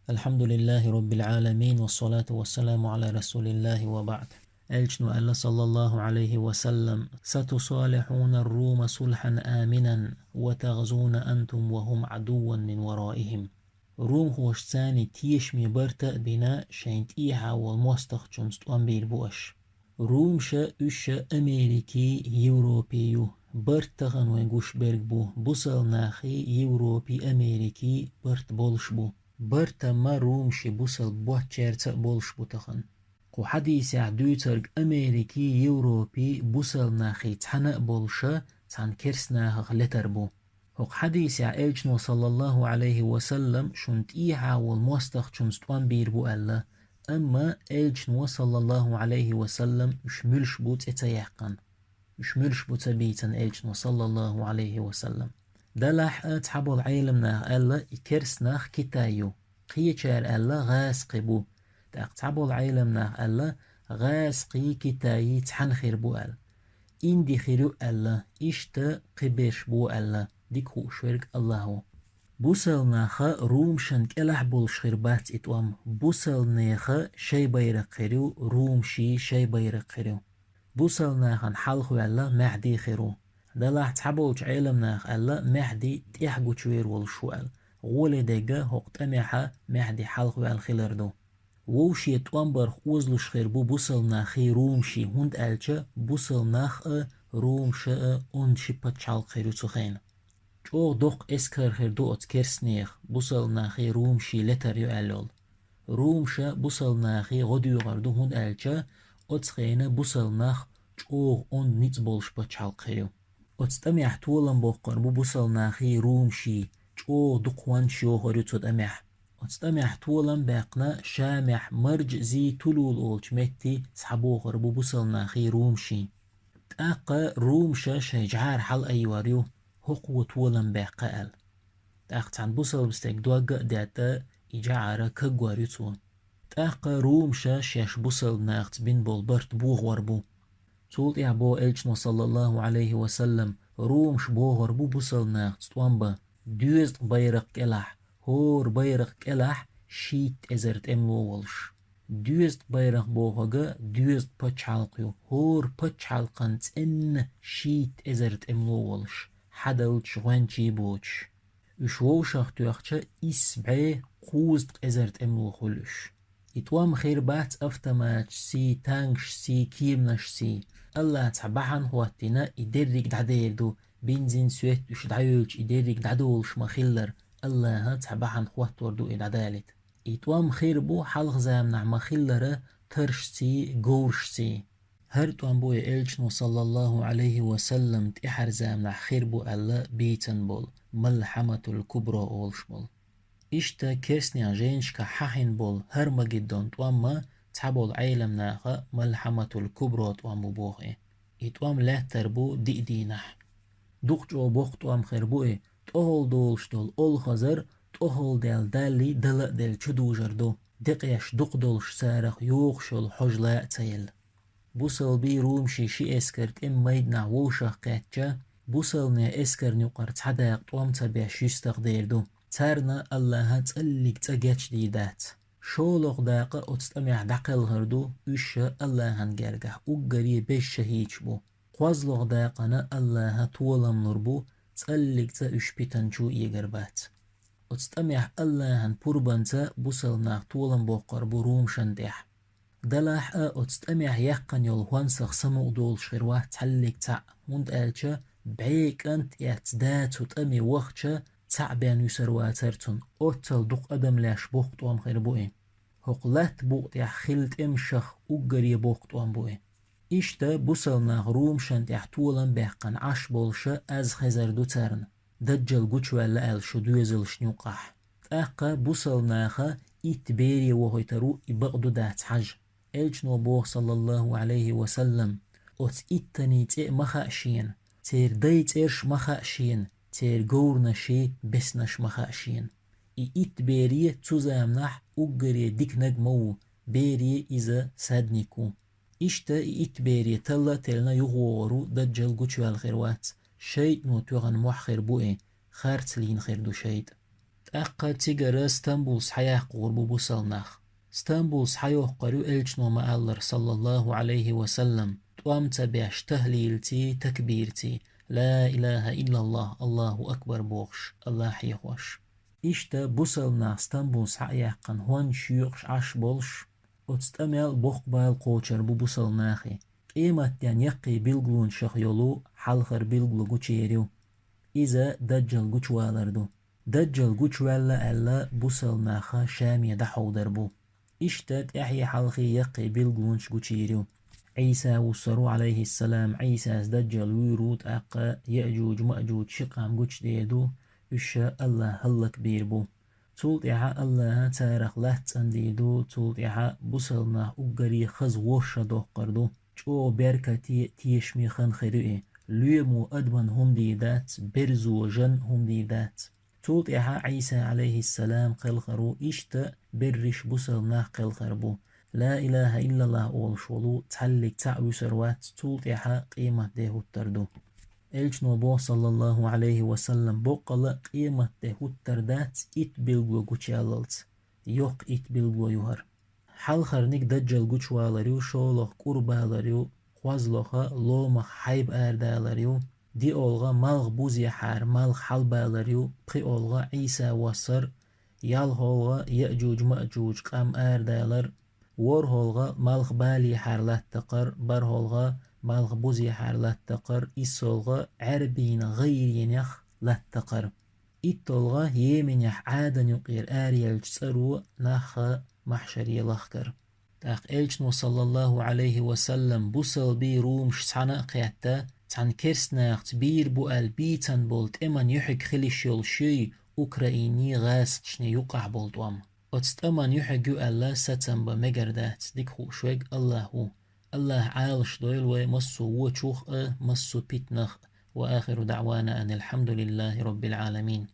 الحمد لله رب العالمين والصلاة والسلام على رسول الله وبعد. ألجن ألا صلى الله عليه وسلم: ستصالحون الروم صلحا آمنا وتغزون أنتم وهم عدوا من ورائهم. روم هوش ثاني تيش مبرتا بنا شينت إيحا والموستخ جنست أمبير بوش. روم شا أشا أمريكي يوروبيو برتغن وينقوش بو بوصل ناخي يوروبي أمريكي برت بولش بو برتا ما روم شي بوصل بوه تشيرتا بولش بوتخن. قو حديث دوترق أمريكي يوروبي بوصل ناخي تحنا بولشا تحن كرسناها لتر بو. هق حديث إلجنو صلى الله عليه وسلم شنت إيحا والموستخ شنستوان بير بو ألا، أما إلجنو صلى الله عليه وسلم مش ملش بوت إتيحقن، مش ملش بوت بيتن إلجنو صلى الله عليه وسلم. دلح تحبو العيلم ناخ ألا إكرس ناخ كتايو قيشار ألا غاسقي بو تاق تحبو العيلم ناخ ألا غاسقي كتاي تحنخير بو ألا إندي خيرو ألا إشتا قبيش بو ألا ديك هو شويرك الله. بوسل ناخا روم شنك ألح بولش خيربات إتوام بوسل ناخا شي بيرق خيرو روم شي بيرق خيرو. بوسل ناخن حلخو ألا مهدي خيرو دلح تحبوش علم ناخ ألا مهدي تيحقو تشوير والشوال غولي ديقا هقت أميحا مهدي حلخو الخيلردو. ووشي توامبر خوزلوش خير بوسل ناخي رومشي هند ألچا بوسل ناخ رومشا اون شي بتشال خيرو تخين. جو دوق اسكر خير دو اتكرسنيخ بوسل ناخي رومشي لتر يو ألول. رومشا بوسل ناخي غديو غردو هند ألچا اتخينا بوسل ناخ جو اون نيت بولش بتشال خيرو. اتستميح طولن بوقر بوسل ناخي رومشي جو دوقوان شيو غريو تود أميح. اتستميح طولن باقنا شامح مرج زي تلول أولش متي سحبو غربو بوسل ناخي رومشي. تاقا رومشا شجعار حل أيواريو هقو طولن باقال. تاق تان بوسل بستيك دوغا داتا إجعارا كغواريو تون. تاقا رومشا شاش بوسل ناخت بين بولبرت بوغ وربو. تولت يعبو إلجنو صلى الله عليه وسلم رومش بوغر بوسل ناخت توانبا دوزت بيرق كلاح هور بيرق كلاح شيت ازرت املو ولش. دوزت بيرق بوغا دوزت پچ حلقيو هور پچ حلقان ان شيت ازرت املو ولش حدلش غوانچي بوچ. وشوو شاختو يخچا اسبعي قوزت ازرت املو خلش. إتوام خير بات أفتماش سي تانش سي كيمنش سي الله تعبحن هواتنا يدرك دعديردو بنزين سويت وش دعيولش يدرك دعدولش مخيلر الله تعبحن هوات وردو إدعدالت. إتوام خير بو حلق زامنع مخيلر ترش سي غورش سي. هر توام بو إلجنو صلى الله عليه وسلم تحر زامنع خير بو الله بيتن بول ملحمة الكبرى أولش بول. إشتا كيرسنيا جينشكا حاحين بول هرمجدون توما تحبول عيلم ناخا ملحمة الكبرى توامو بوغي. إتوام لا تربو دي دينح. دوخجو بوخ توام خيربوئي تأهل دولش دول أول خزر تأهل دال دالي دل دل چدوجر دو دقيش دوق دولش سارخ يوخشل حجلاء تيل. بوصل بي رومشي شي اسكرت ام ميدنا ووشخ قاتجا بوصل نا اسكر نيقر تحداق توام تباش يستقدير دو تارنا الله تقلق تقاتش ديدات. شولوغ داقة اتستمع دقل غردو وشا الله هنگرگح اقري بيش شهيج بو. قوازلوغ داقنا الله طولم نربو تقلق تا اشبتن جو يقربات. اتستمع الله هن پوربانتا بوصل ناق طولم بوقر بو رومشن ديح. دلاح اتستمع يقن يلوان سخصمو دول شغيروه تحلق تا هند آلچا بعيك انت اعتدات وتأمي وقتشا تعبان يسرواترتون اوتل دوق ادم لاش بوقت وام خير بوئي. هقلات بوقت يحخلت امشخ اقري بوقت وام بوئي. إشتا بوصلنا غروم شنت يحتولا بيحقن عش بولشا از خزر دو ترن دجل قوشوا لأل شدوزل شنوقح. تاقا بوصلنا خا إتبيري وهيترو إبقدو دات حج. إلجنو بوه صلى الله عليه وسلم أت إتني تئ مخاشين تير ديت إرش مخاشين تير قورنا شي بسنش مخاشين. إتبيري تزامنح أقري ديك نجمو بيري إذا سادنيكو. إشتا إتبيري تلا تلنا يغورو دجل قوشوا الخيروات شيء نوتوغن محخر بوئي خارت لين خير دو شيء. أقا تيجر ستنبولس حياة قربو بوصلناخ ستنبولس حيوه قريو إلجنو ما ألر صلى الله عليه وسلم توامت بيش تهليلتي تكبيرتي لا إله إلا الله الله أكبر بوغش الله حيخوش إشتا بوصلنا ستنبولس حياة قن هون شيوخش عش بولش وتستمل بوخبال قوچر بوصلناخي قيمة يعني يقي بيلغلون شخيولو حلخر بيلغلو قوچيريو إذا دجل قوچوالردو دجل قوچوالا ألا بوصلناخا شامية دحو دربو إشتات إحيا حلخي يقي بيلغلونش قوچيريو عيسى وصرو عليه السلام عيسى دجل ويروت أقا يأجوج مأجوج شقام قوچ ديدو إشا الله هلك بيربو تولت إحا الله تارخ لحت انديدو تولت إحا بوصلنا أقري خز وشا دوقردو جو بركة تيشمي خن خيرئي ليمو أدبن هم ديدات برزو جن هم ديدات تولت إحا عيسى عليه السلام قلخرو إشتا برش بوصلنا قلخربو لا إله إلا الله أول شولو تحلق تعوي سروات تولت إحا قيمة ديهو التردو إلجنو بو صلى الله عليه وسلم بوقلا قيمة ديهو التردات إت بلغو قوچياللت يوق إت بلغو يوهر حال خرنيك دجل قوچوالاريو شولوخ قربالاريو خوازلوخا لومخ حيب آردالاريو دي أولغا مالغ بوزي حار مالغ حلبالاريو بخي أولغا عيسى وصر يال هولغا يأجوج مأجوج قام آردالار ور هولغا مالغ بالي حار لاتقر بر هولغا مالغ بوزي حار لاتقر إسولغا عربين غير ينخ لاتقر إتولغا يمن يح عادن يقير آريال جسرو ناخا محشري لخكر تاق إلجنو صلى الله عليه وسلم بوصل بي روم شسعنا قياتا تان كرسناخت بير بوال بيتان بولت إمان يحك خليشيول شي أوكرايني غاسقشني يقع بولت وام أتست أمان يحك يو ألا ستن بمجردات ديك خوشوك الله هو الله عالش دويل ومسو وچوخ مسو بيتنخ وآخر دعوانا أن الحمد لله رب العالمين.